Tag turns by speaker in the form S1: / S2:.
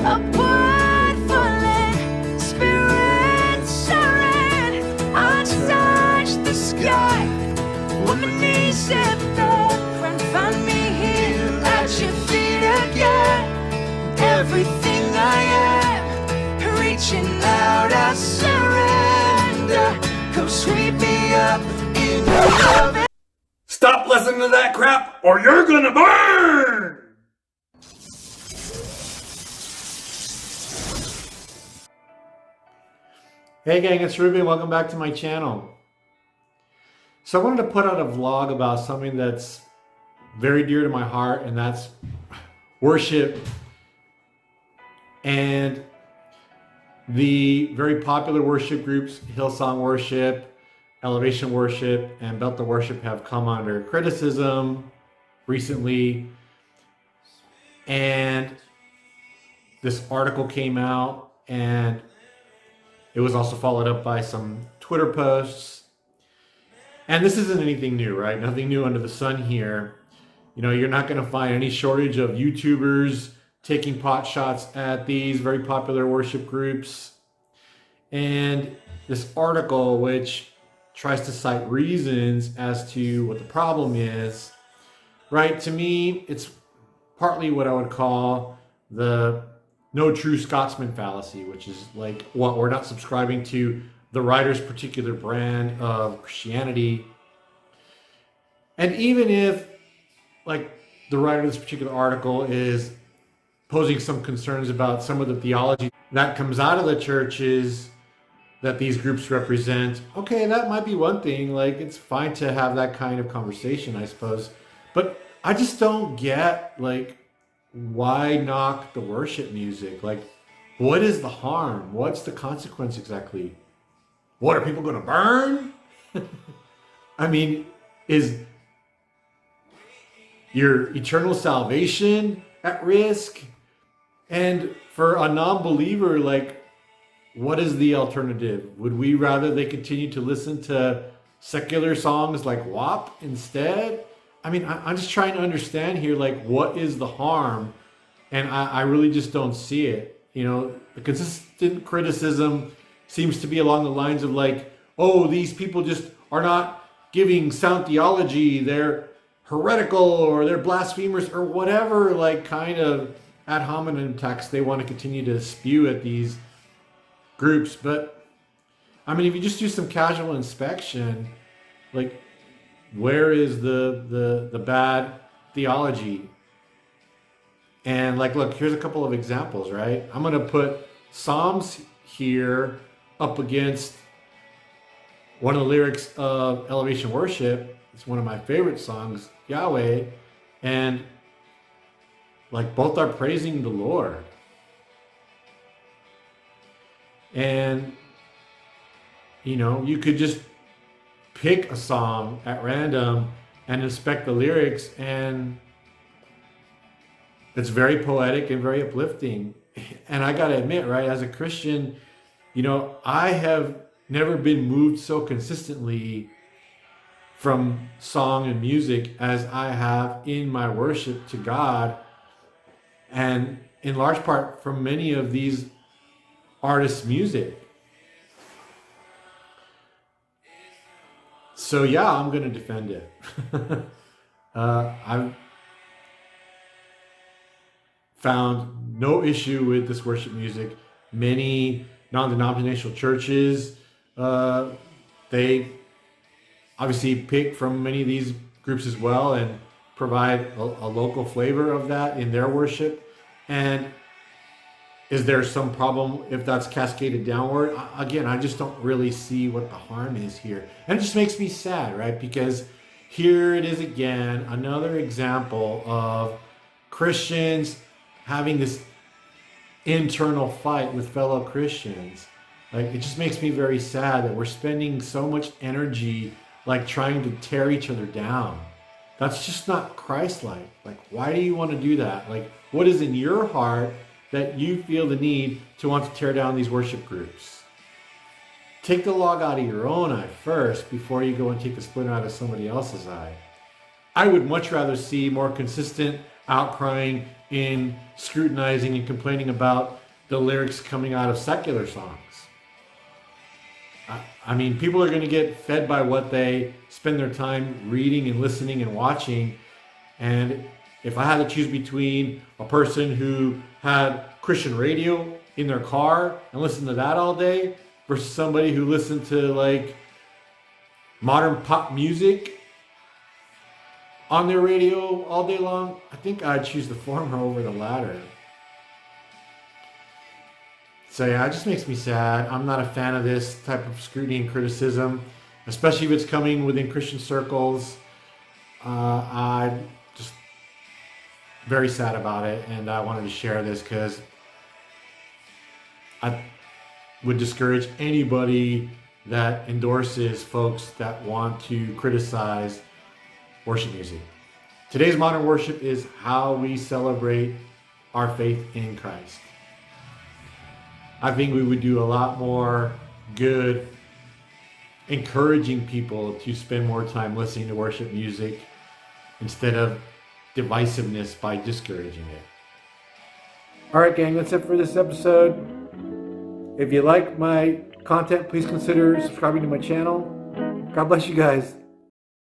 S1: a breath spirit soaring. I touch the sky with my knees set back and find me here at your feet again. Everything I am, reaching out, I surrender. Come sweep me up in your love.
S2: Stop listening to that crap or you're gonna burn!
S3: Hey gang, it's Ruben. Welcome back to my channel. So I wanted to put out a vlog about something that's very dear to my heart, and that's worship and the very popular worship groups, Hillsong Worship, Elevation Worship, and Bethel Worship have come under criticism recently. And this article came out, and it was also followed up by some Twitter posts. And this isn't anything new, right? Nothing new under the sun here. You know, you're not going to find any shortage of YouTubers taking pot shots at these very popular worship groups. And this article, which tries to cite reasons as to what the problem is, right? To me, it's partly what I would call the no true Scotsman fallacy, which is like what we're not subscribing to the writer's particular brand of Christianity. And even if like the writer of this particular article is posing some concerns about some of the theology that comes out of the churches that these groups represent, okay, that might be one thing. Like, it's fine to have that kind of conversation, I suppose. But I just don't get, like, why knock the worship music? Like, what is the harm? What's the consequence exactly? What, are people going to burn? I mean, is your eternal salvation at risk? And for a non-believer, like, what is the alternative? Would we rather they continue to listen to secular songs like WAP instead? I mean, I'm just trying to understand here, like, what is the harm? And I really just don't see it. You know, the consistent criticism seems to be along the lines of like, oh, these people just are not giving sound theology. They're heretical or they're blasphemers or whatever, like, kind of ad hominem text they want to continue to spew at these groups. But I mean, if you just do some casual inspection, like, where is the bad theology? And like, look, here's a couple of examples, right? I'm gonna put Psalms here up against one of the lyrics of Elevation Worship. It's one of my favorite songs, Yahweh, and like, both are praising the Lord. And, you know, you could just pick a song at random and inspect the lyrics, and it's very poetic and very uplifting. And I got to admit, right, as a Christian, you know, I have never been moved so consistently from song and music as I have in my worship to God. And in large part from many of these artists' music. So yeah, I'm going to defend it. I've found no issue with this worship music. Many non-denominational churches, they obviously pick from many of these groups as well and provide a local flavor of that in their worship. And is there some problem if that's cascaded downward? Again, I just don't really see what the harm is here. And it just makes me sad, right? Because here it is again, another example of Christians having this internal fight with fellow Christians. Like, it just makes me very sad that we're spending so much energy like trying to tear each other down. That's just not Christ-like. Like, why do you want to do that? Like, what is in your heart that you feel the need to want to tear down these worship groups? Take the log out of your own eye first before you go and take the splinter out of somebody else's eye. I would much rather see more consistent outcrying and scrutinizing and complaining about the lyrics coming out of secular songs. I mean, people are going to get fed by what they spend their time reading and listening and watching. And if I had to choose between a person who had Christian radio in their car and listened to that all day versus somebody who listened to like modern pop music on their radio all day long, I think I'd choose the former over the latter. So yeah, it just makes me sad. I'm not a fan of this type of scrutiny and criticism, especially if it's coming within Christian circles. I'm just very sad about it, and I wanted to share this because I would discourage anybody that endorses folks that want to criticize worship music. Today's modern worship is how we celebrate our faith in Christ. I think we would do a lot more good encouraging people to spend more time listening to worship music instead of divisiveness by discouraging it. All right, gang, that's it for this episode. If you like my content, please consider subscribing to my channel. God bless you guys.